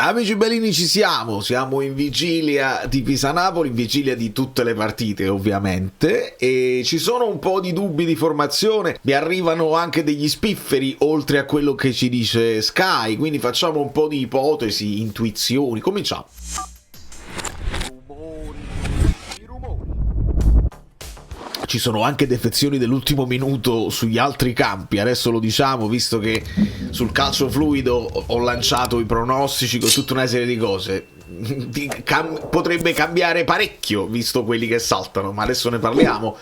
Amici bellini, siamo in vigilia di Pisa-Napoli, in vigilia di tutte le partite ovviamente, e ci sono un po' di dubbi di formazione, mi arrivano anche degli spifferi oltre a quello che ci dice Sky, quindi facciamo un po' di ipotesi, intuizioni, cominciamo. Ci sono anche defezioni dell'ultimo minuto sugli altri campi, adesso lo diciamo, visto che sul calcio fluido ho lanciato i pronostici con tutta una serie di cose. Potrebbe cambiare parecchio visto quelli che saltano, ma adesso ne parliamo.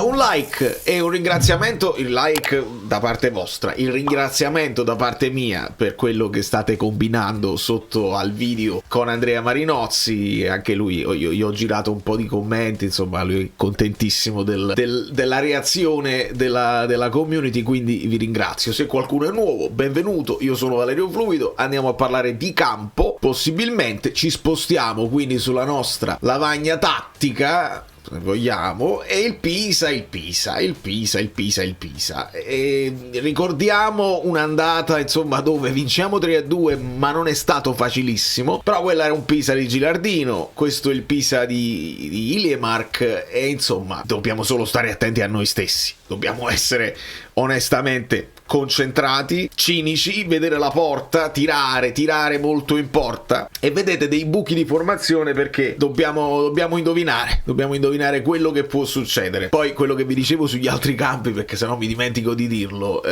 Un like e un ringraziamento, il like da parte vostra, il ringraziamento da parte mia per quello che state combinando sotto al video con Andrea Marinozzi, anche lui, io ho girato un po' di commenti, insomma lui è contentissimo della reazione della community, quindi vi ringrazio. Se qualcuno è nuovo, benvenuto, io sono Valerio Fluido, andiamo a parlare di campo, possibilmente ci spostiamo quindi sulla nostra lavagna tattica, se vogliamo, e il Pisa. E ricordiamo un'andata, insomma, dove vinciamo 3-2, ma non è stato facilissimo, però quella era un Pisa di Gilardino, questo è il Pisa di Iliemark, e insomma dobbiamo solo stare attenti a noi stessi, dobbiamo essere onestamente concentrati, cinici, vedere la porta, tirare molto in porta, e vedete dei buchi di formazione perché dobbiamo indovinare quello che può succedere. Poi quello che vi dicevo sugli altri campi, perché sennò mi dimentico di dirlo,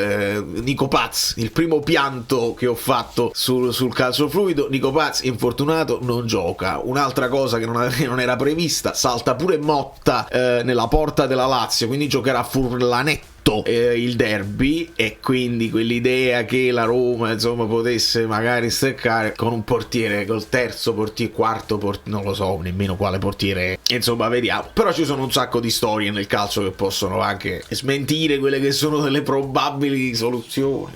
Nico Paz, il primo pianto che ho fatto sul calcio fluido, Nico Paz infortunato, non gioca. Un'altra cosa che non era prevista, salta pure Motta nella porta della Lazio, quindi giocherà Furlanetto il derby, e quindi quell'idea che la Roma insomma potesse magari steccare con un portiere, col terzo portiere, quarto portiere, non lo so nemmeno quale portiere, insomma vediamo. Però ci sono un sacco di storie nel calcio che possono anche smentire quelle che sono delle probabili soluzioni.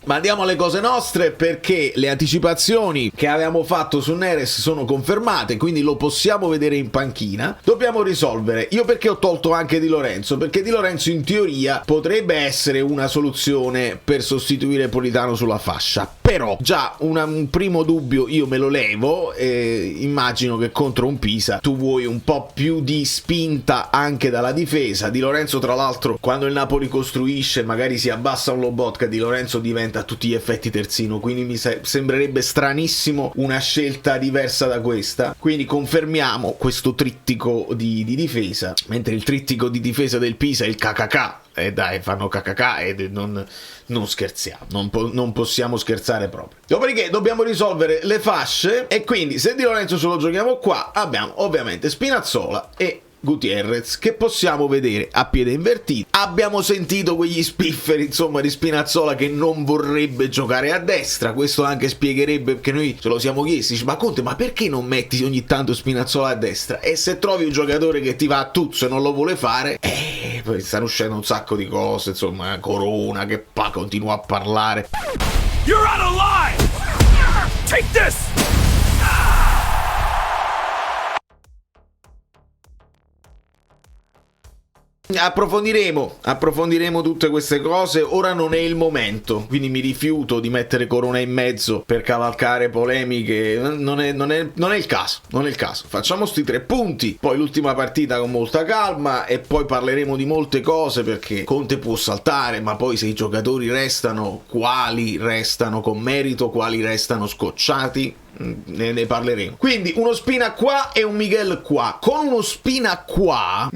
Ma andiamo alle cose nostre, perché le anticipazioni che avevamo fatto su Neres sono confermate, quindi lo possiamo vedere in panchina. Dobbiamo risolvere. Io perché ho tolto anche Di Lorenzo? Perché Di Lorenzo in teoria potrebbe essere una soluzione per sostituire Politano sulla fascia, però già un primo dubbio io me lo levo, immagino che contro un Pisa tu vuoi un po' più di spinta anche dalla difesa. Di Lorenzo, tra l'altro, quando il Napoli costruisce, magari si abbassa un Lobotka, Di Lorenzo diventa a tutti gli effetti terzino, quindi mi sembrerebbe stranissimo una scelta diversa da questa. Quindi confermiamo questo trittico di difesa, mentre il trittico di difesa del Pisa è il KKK, e dai, fanno KKK e non scherziamo, non possiamo scherzare proprio. Dopodiché dobbiamo risolvere le fasce, e quindi se Di Lorenzo ce lo giochiamo qua, abbiamo ovviamente Spinazzola e Gutierrez, che possiamo vedere a piede invertito. Abbiamo sentito quegli spifferi, insomma, di Spinazzola che non vorrebbe giocare a destra. Questo anche spiegherebbe, perché noi ce lo siamo chiesti, ma Conte, ma perché non metti ogni tanto Spinazzola a destra? E se trovi un giocatore che ti va a tuzzo e non lo vuole fare, poi stanno uscendo un sacco di cose, insomma, Corona che continua a parlare. You're out of line! Take this! Approfondiremo tutte queste cose. Ora non è il momento, quindi mi rifiuto di mettere Corona in mezzo per cavalcare polemiche. Non è il caso. Facciamo sti 3 punti, poi l'ultima partita con molta calma, e poi parleremo di molte cose, perché Conte può saltare, ma poi se i giocatori restano, quali restano con merito, quali restano scocciati, ne parleremo. Quindi uno Spina qua e un Miguel qua. Con uno Spina qua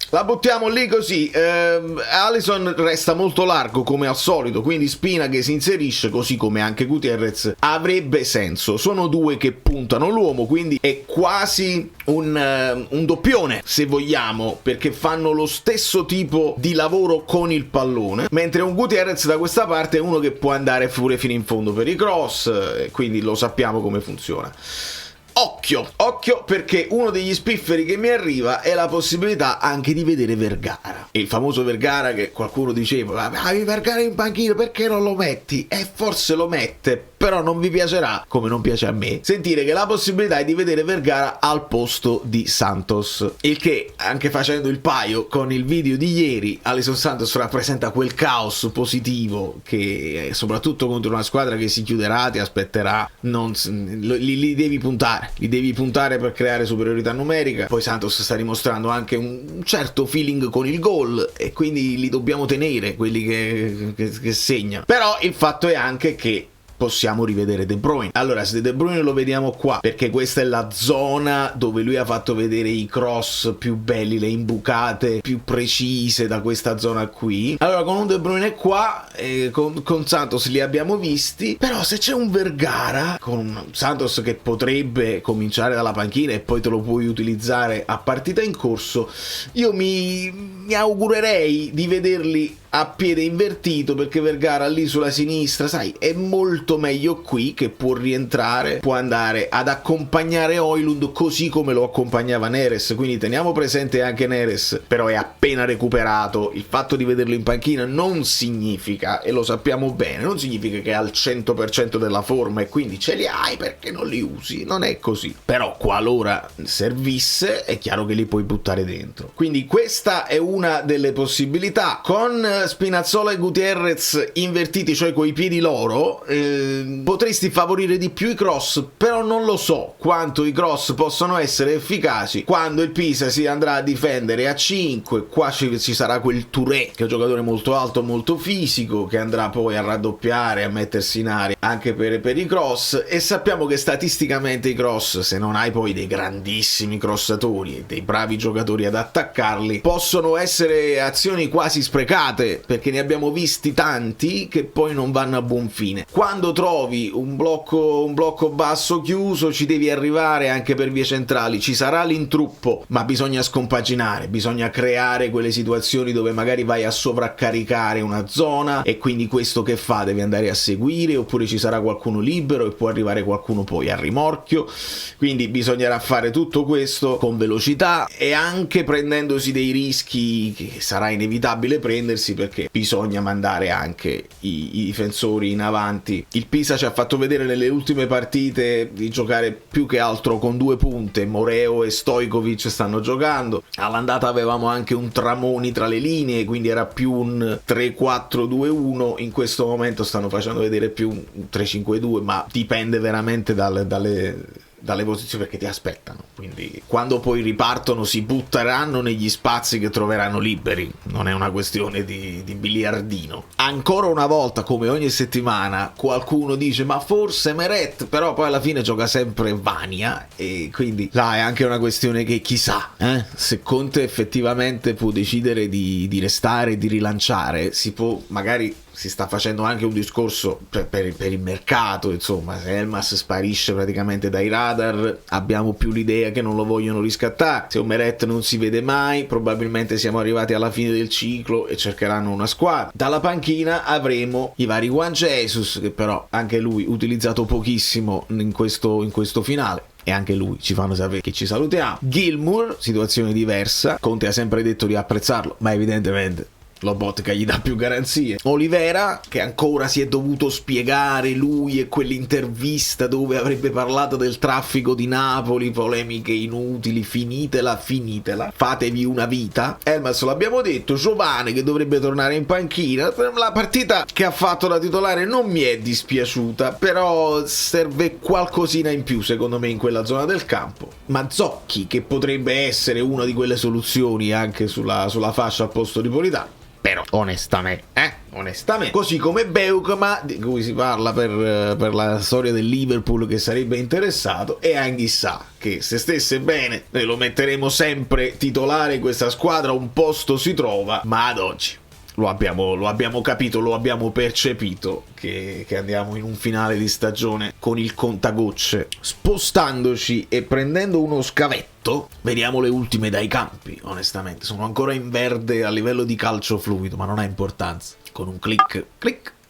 la buttiamo lì così. Alisson resta molto largo come al solito, quindi Spina che si inserisce, così come anche Gutierrez, avrebbe senso. Sono due che puntano l'uomo, quindi è quasi un doppione, se vogliamo, perché fanno lo stesso tipo di lavoro con il pallone, mentre un Gutierrez da questa parte è uno che può andare pure fino in fondo per i cross, quindi lo sappiamo come funziona. Occhio, perché uno degli spifferi che mi arriva è la possibilità anche di vedere Vergara. Il famoso Vergara che qualcuno diceva, ma hai Vergara in panchina, perché non lo metti? E forse lo mette però non vi piacerà, come non piace a me, sentire che la possibilità è di vedere Vergara al posto di Santos, il che, anche facendo il paio con il video di ieri, Alison Santos rappresenta quel caos positivo che soprattutto contro una squadra che si chiuderà, ti aspetterà, li devi puntare per creare superiorità numerica. Poi Santos sta dimostrando anche un certo feeling con il gol e quindi li dobbiamo tenere quelli che segnano. Però il fatto è anche che possiamo rivedere De Bruyne. Allora, se De Bruyne lo vediamo qua, perché questa è la zona dove lui ha fatto vedere i cross più belli, le imbucate più precise da questa zona qui. Allora, con un De Bruyne qua, con Santos li abbiamo visti, però se c'è un Vergara, con Santos che potrebbe cominciare dalla panchina e poi te lo puoi utilizzare a partita in corso, io mi augurerei di vederli a piede invertito, perché Vergara lì sulla sinistra, sai, è molto meglio qui, che può rientrare, può andare ad accompagnare Højlund così come lo accompagnava Neres, quindi teniamo presente anche Neres, però è appena recuperato. Il fatto di vederlo in panchina non significa, e lo sappiamo bene, non significa che è al 100% della forma e quindi ce li hai perché non li usi, non è così. Però qualora servisse è chiaro che li puoi buttare dentro, quindi questa è una delle possibilità. Con Spinazzola e Gutierrez invertiti, cioè coi piedi loro, potresti favorire di più i cross, però non lo so quanto i cross possono essere efficaci quando il Pisa si andrà a difendere a 5. Qua ci sarà quel Touré, che è un giocatore molto alto, molto fisico, che andrà poi a raddoppiare, a mettersi in aria anche per i cross, e sappiamo che statisticamente i cross, se non hai poi dei grandissimi crossatori e dei bravi giocatori ad attaccarli, possono essere azioni quasi sprecate, perché ne abbiamo visti tanti che poi non vanno a buon fine. Quando trovi un blocco basso chiuso, ci devi arrivare anche per vie centrali, ci sarà l'intruppo, ma bisogna scompaginare, bisogna creare quelle situazioni dove magari vai a sovraccaricare una zona e quindi questo che fa? Devi andare a seguire, oppure ci sarà qualcuno libero e può arrivare qualcuno poi a rimorchio, quindi bisognerà fare tutto questo con velocità e anche prendendosi dei rischi che sarà inevitabile prendersi, perché bisogna mandare anche i difensori in avanti. Il Pisa ci ha fatto vedere nelle ultime partite di giocare più che altro con due punte, Moreo e Stojkovic stanno giocando. All'andata avevamo anche un Tramoni tra le linee, quindi era più un 3-4-2-1, in questo momento stanno facendo vedere più un 3-5-2, ma dipende veramente dalle posizioni, perché ti aspettano, quindi quando poi ripartono si butteranno negli spazi che troveranno liberi, non è una questione di biliardino. Ancora una volta, come ogni settimana, qualcuno dice ma forse Meret, però poi alla fine gioca sempre Vania, e quindi là è anche una questione che chissà, se Conte effettivamente può decidere di restare, di rilanciare, si sta facendo anche un discorso per il mercato, insomma, se Elmas sparisce praticamente dai radar, abbiamo più l'idea che non lo vogliono riscattare. Se Meret non si vede mai, probabilmente siamo arrivati alla fine del ciclo e cercheranno una squadra. Dalla panchina avremo i vari Juan Jesus, che però anche lui utilizzato pochissimo in questo finale, e anche lui ci fanno sapere che ci salutiamo. Gilmour, situazione diversa, Conte ha sempre detto di apprezzarlo, ma evidentemente Lobotka gli dà più garanzie. Olivera, che ancora si è dovuto spiegare lui e quell'intervista dove avrebbe parlato del traffico di Napoli, polemiche inutili, finitela, fatevi una vita. Elmas l'abbiamo detto, Giovane che dovrebbe tornare in panchina. La partita che ha fatto da titolare non mi è dispiaciuta, però serve qualcosina in più secondo me in quella zona del campo. Mazzocchi, che potrebbe essere una di quelle soluzioni anche sulla fascia al posto di Politano, però onestamente, così come Beukma, di cui si parla per la storia del Liverpool che sarebbe interessato, e Anghissà, che se stesse bene noi lo metteremo sempre titolare in questa squadra, un posto si trova, ma ad oggi lo abbiamo capito, lo abbiamo percepito che andiamo in un finale di stagione con il contagocce. Spostandoci e prendendo uno scavetto, vediamo le ultime dai campi. Onestamente sono ancora in verde a livello di calcio fluido, ma non ha importanza, con un click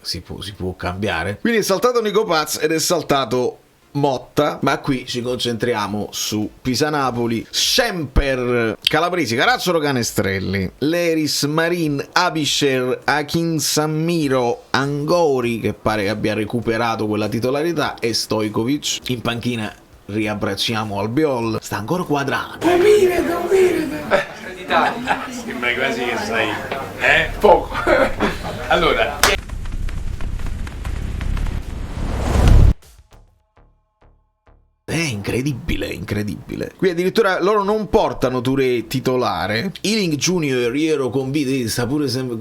si può cambiare. Quindi è saltato Nico Paz ed è saltato Motta, ma qui ci concentriamo su Pisa-Napoli. Semper, Calabresi, Carazzolo, Canestrelli, Leris, Marin, Abisher, Akinsamiro, Angori, che pare che abbia recuperato quella titolarità, e Stojkovic. In panchina riabbracciamo Albiol, sta ancora Quadrato. Sembra quasi che sai, poco. Allora, È incredibile, incredibile. Qui addirittura loro non portano Touré titolare. Ealing Junior, io ero convinto, sta pure sempre,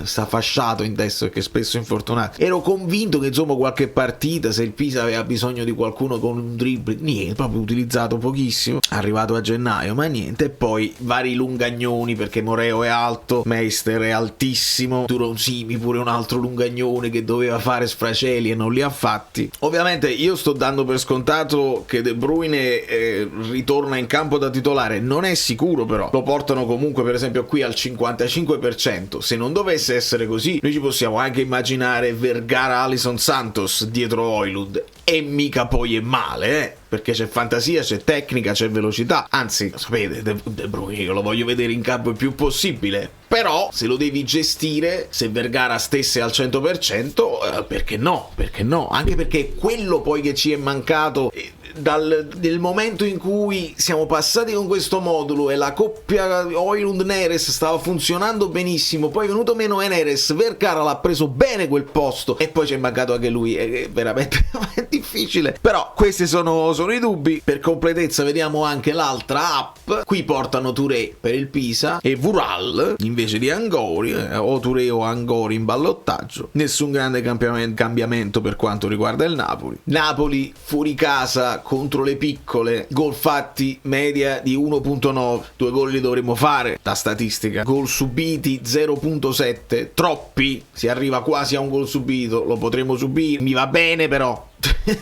sta fasciato in testa perché spesso infortunato. Ero convinto che insomma qualche partita, se il Pisa aveva bisogno di qualcuno con un dribbling, niente, proprio utilizzato pochissimo. Arrivato a gennaio, ma niente. E poi vari lungagnoni, perché Moreo è alto, Meister è altissimo, Turonsimi pure un altro lungagnone che doveva fare sfraceli e non li ha fatti. Ovviamente io sto dando per scontato che De Bruyne ritorna in campo da titolare, non è sicuro, però lo portano comunque per esempio qui al 55%. Se non dovesse essere così, noi ci possiamo anche immaginare Vergara, Alisson, Santos dietro Højlund, e mica poi è male, perché c'è fantasia, c'è tecnica, c'è velocità. Anzi, sapete, De Bruyne io lo voglio vedere in campo il più possibile. Però, se lo devi gestire, se Vergara stesse al 100%, perché no? Perché no? Anche perché quello poi che ci è mancato nel momento in cui siamo passati con questo modulo e la coppia Højlund-Neres stava funzionando benissimo, poi è venuto meno Neres, Vergara l'ha preso bene quel posto e poi ci è mancato anche lui. È veramente difficile. Però questi sono i dubbi. Per completezza vediamo anche l'altra app. Qui portano Touré per il Pisa e Vural invece di Angori, o Touré o Angori in ballottaggio. Nessun grande cambiamento per quanto riguarda il Napoli fuori casa contro le piccole, gol fatti media di 1.9, 2 gol li dovremmo fare da statistica, gol subiti 0.7, troppi, si arriva quasi a un gol subito, lo potremo subire, mi va bene però.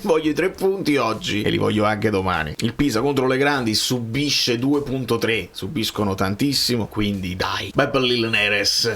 Voglio i 3 punti oggi e li voglio anche domani. Il Pisa contro le grandi subisce 2.3, subiscono tantissimo, quindi dai. Beh, per Lil Neres,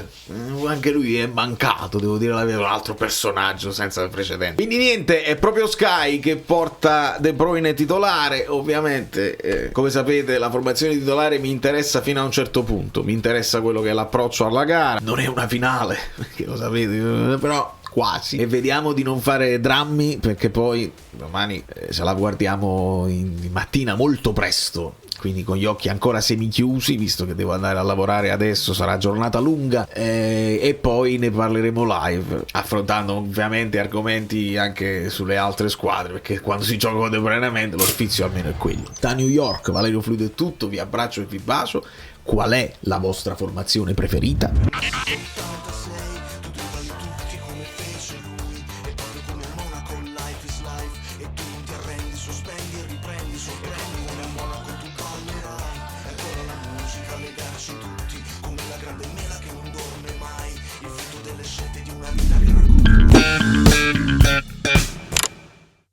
anche lui è mancato, devo dire la verità, un altro personaggio senza precedenti. Quindi niente, è proprio Sky che porta De Bruyne titolare. Ovviamente, come sapete, la formazione titolare mi interessa fino a un certo punto, mi interessa quello che è l'approccio alla gara. Non è una finale, perché lo sapete, però quasi, e vediamo di non fare drammi, perché poi domani se la guardiamo in mattina molto presto, quindi con gli occhi ancora semichiusi, visto che devo andare a lavorare adesso, sarà giornata lunga, e poi ne parleremo live, affrontando ovviamente argomenti anche sulle altre squadre, perché quando si gioca contemporaneamente lo sfizio almeno è quello. Da New York, Valerio Fluido è tutto, vi abbraccio e vi bacio. Qual è la vostra formazione preferita?